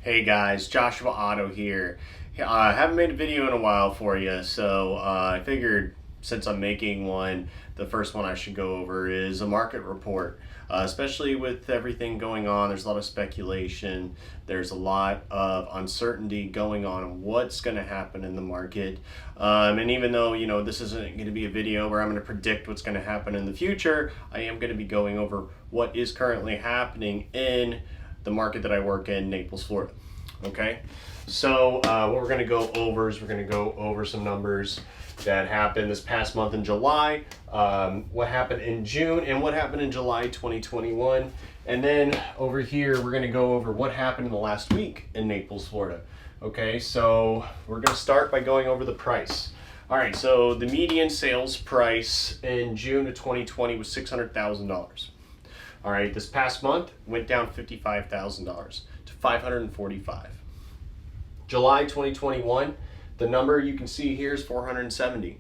Hey guys, Joshua Otto here. I haven't made a video in a while for you, so I figured since I'm making one, the first one I should go over is a market report. Especially with everything going on, there's a lot of speculation, there's a lot of uncertainty going on what's going to happen in the market. And even though, this isn't going to be a video where I'm going to predict what's going to happen in the future, I am going to be going over what is currently happening in the market that I work in, Naples, Florida. Okay, so what we're going to go over is we're going to go over some numbers that happened this past month in July, what happened in June, and what happened in July 2021. And then over here, we're going to go over what happened in the last week in Naples, Florida. Okay, so we're going to start by going over the price. All right, so the median sales price in June of 2020 was $600,000. All right, this past month went down $55,000 to $545,000. July 2021, the number you can see here is $470,000.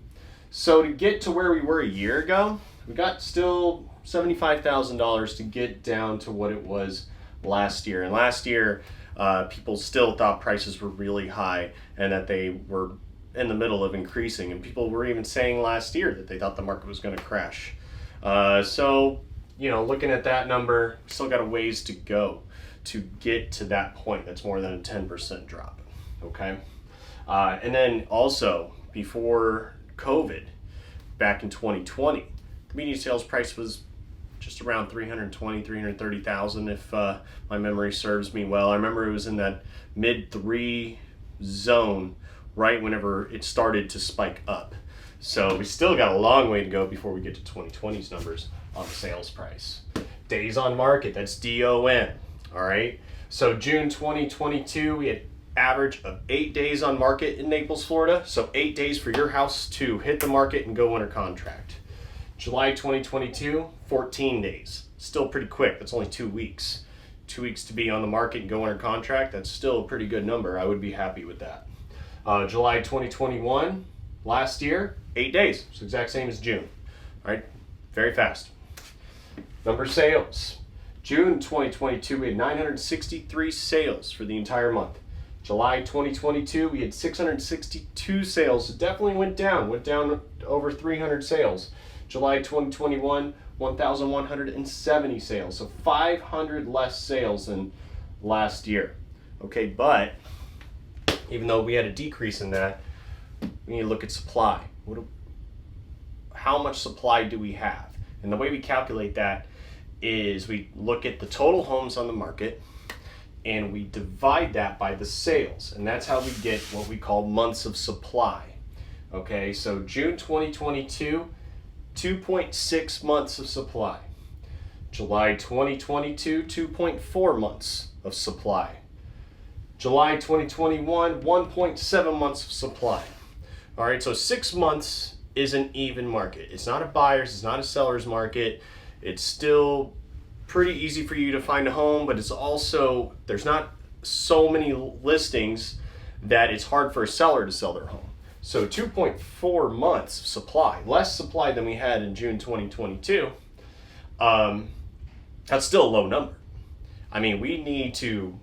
So to get to where we were a year ago, we got still $75,000 to get down to what it was last year. And last year, people still thought prices were really high and that they were in the middle of increasing. And people were even saying last year that they thought the market was going to crash. Looking at that number, we still got a ways to go to get to that point. That's more than a 10% drop, okay? And then also, before COVID, back in 2020, the median sales price was just around $320,000, $330,000 if my memory serves me well. I remember it was in that mid-3 zone right whenever it started to spike up. So we still got a long way to go before we get to 2020's numbers on the sales price. Days on market, that's DOM, all right? So June 2022, we had average of 8 days on market in Naples, Florida. So 8 days for your house to hit the market and go under contract. July 2022, 14 days. Still pretty quick, that's only 2 weeks. 2 weeks to be on the market and go under contract, that's still a pretty good number. I would be happy with that. July 2021, last year, 8 days. It's the exact same as June, all right? Very fast. Number of sales. June 2022, we had 963 sales for the entire month. July 2022, we had 662 sales. It definitely went down to over 300 sales. July 2021, 1,170 sales. So 500 less sales than last year. Okay, but even though we had a decrease in that, we need to look at supply. How much supply do we have? And the way we calculate that is we look at the total homes on the market and we divide that by the sales. And that's how we get what we call months of supply. Okay, so June 2022, 2.6 months of supply. July 2022, 2.4 months of supply. July 2021, 1.7 months of supply. All right, so 6 months is an even market. It's not a buyer's, it's not a seller's market. It's still pretty easy for you to find a home, but it's also, there's not so many listings that it's hard for a seller to sell their home. So 2.4 months of supply, less supply than we had in June 2022. That's still a low number. I mean, we need to,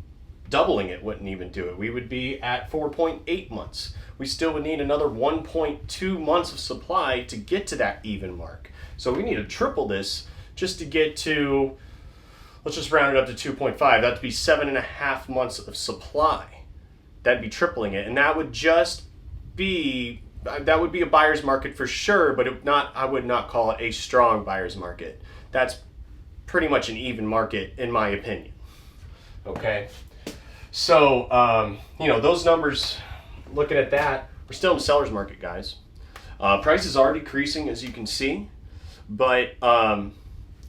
doubling it wouldn't even do it. We would be at 4.8 months. We still would need another 1.2 months of supply to get to that even mark. So we need to triple this just to get to, let's just round it up to 2.5. That'd be 7.5 months of supply. That'd be tripling it. And that would just be, that would be a buyer's market for sure, but I would not call it a strong buyer's market. That's pretty much an even market in my opinion. Okay. So, those numbers, looking at that, we're still in the seller's market, guys. Prices are decreasing, as you can see, but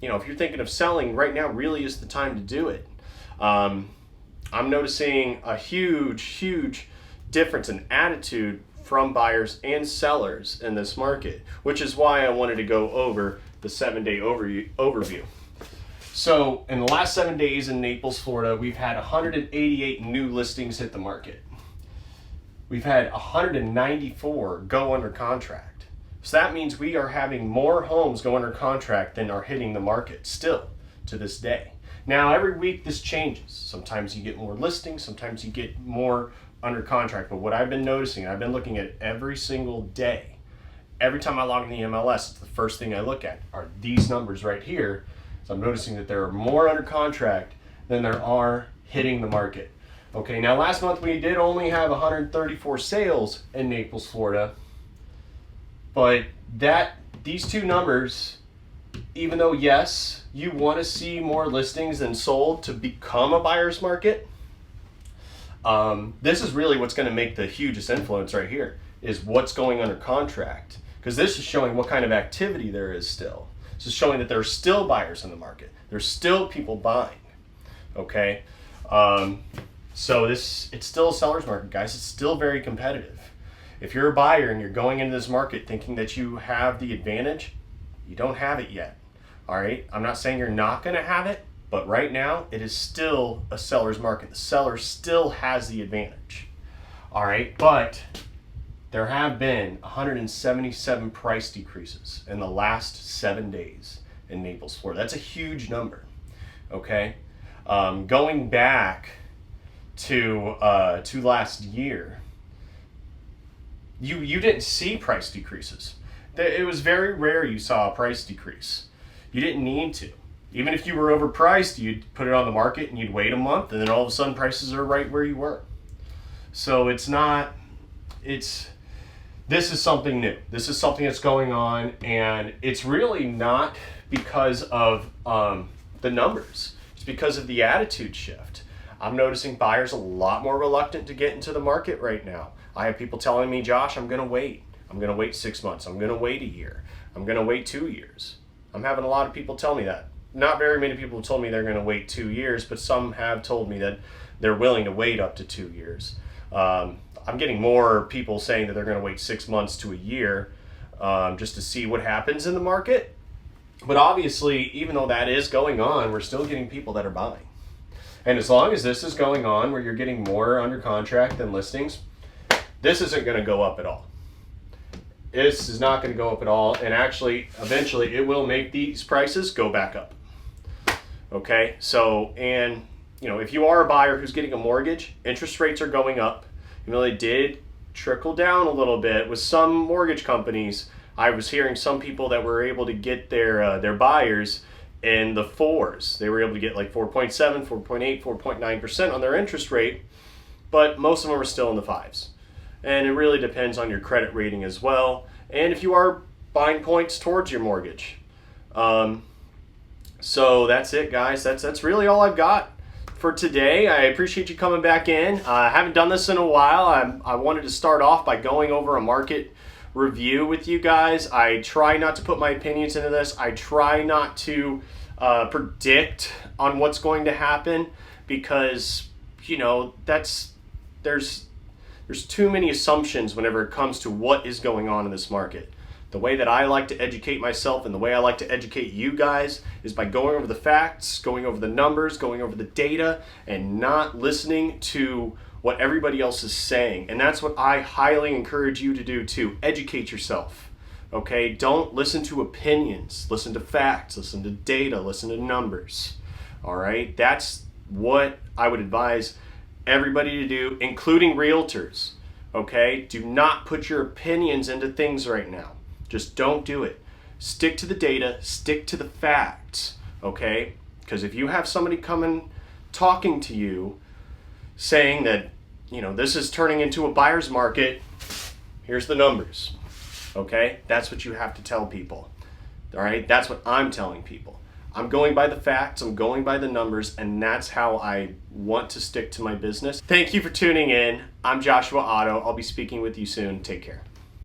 if you're thinking of selling, right now really is the time to do it. I'm noticing a huge difference in attitude from buyers and sellers in this market, which is why I wanted to go over the 7-day overview. So in the last 7 days in Naples, Florida, we've had 188 new listings hit the market. We've had 194 go under contract. So that means we are having more homes go under contract than are hitting the market still to this day. Now, every week this changes. Sometimes you get more listings, sometimes you get more under contract. But what I've been noticing, I've been looking at every single day. Every time I log in the MLS, it's the first thing I look at are these numbers right here. So I'm noticing that there are more under contract than there are hitting the market. Okay, now last month we did only have 134 sales in Naples, Florida. But these two numbers, even though yes, you want to see more listings than sold to become a buyer's market, this is really what's going to make the hugest influence right here, is what's going under contract. Because this is showing what kind of activity there is still. This is showing that there are still buyers in the market. There's still people buying. Okay? So it's still a seller's market, guys. It's still very competitive. If you're a buyer and you're going into this market thinking that you have the advantage, you don't have it yet. All right? I'm not saying you're not going to have it, but right now it is still a seller's market. The seller still has the advantage. All right? But there have been 177 price decreases in the last 7 days in Naples, Florida. That's a huge number. Okay? Going back to last year, you didn't see price decreases. It was very rare you saw a price decrease. You didn't need to. Even if you were overpriced, you'd put it on the market and you'd wait a month, and then all of a sudden prices are right where you were. So this is something new. This is something that's going on, and it's really not because of the numbers. It's because of the attitude shift. I'm noticing buyers a lot more reluctant to get into the market right now. I have people telling me, Josh, I'm going to wait. I'm going to wait 6 months. I'm going to wait a year. I'm going to wait 2 years. I'm having a lot of people tell me that. Not very many people have told me they're going to wait 2 years, but some have told me that they're willing to wait up to 2 years. I'm getting more people saying that they're going to wait 6 months to a year just to see what happens in the market. But obviously, even though that is going on, we're still getting people that are buying. And as long as this is going on, where you're getting more under contract than listings, this isn't going to go up at all. This is not going to go up at all. And actually, eventually, it will make these prices go back up. Okay? So, and, if you are a buyer who's getting a mortgage, interest rates are going up. They did trickle down a little bit with some mortgage companies. I was hearing some people that were able to get their buyers in the 4s. They were able to get like 4.7, 4.8, 4.9% on their interest rate, but most of them are still in the 5s. And it really depends on your credit rating as well, and if you are buying points towards your mortgage. So that's it, guys. That's really all I've got for today. I appreciate you coming back in. I haven't done this in a while. I wanted to start off by going over a market review with you guys. I try not to put my opinions into this. I try not to predict on what's going to happen, because there's too many assumptions whenever it comes to what is going on in this market. The way that I like to educate myself and the way I like to educate you guys is by going over the facts, going over the numbers, going over the data, and not listening to what everybody else is saying. And that's what I highly encourage you to do too. Educate yourself. Okay? Don't listen to opinions. Listen to facts. Listen to data. Listen to numbers. All right? That's what I would advise everybody to do, including realtors. Okay? Do not put your opinions into things right now. Just don't do it. Stick to the data. Stick to the facts. Okay? Because if you have somebody coming talking to you saying that, this is turning into a buyer's market, here's the numbers. Okay? That's what you have to tell people. All right? That's what I'm telling people. I'm going by the facts, I'm going by the numbers, and that's how I want to stick to my business. Thank you for tuning in. I'm Joshua Otto. I'll be speaking with you soon. Take care.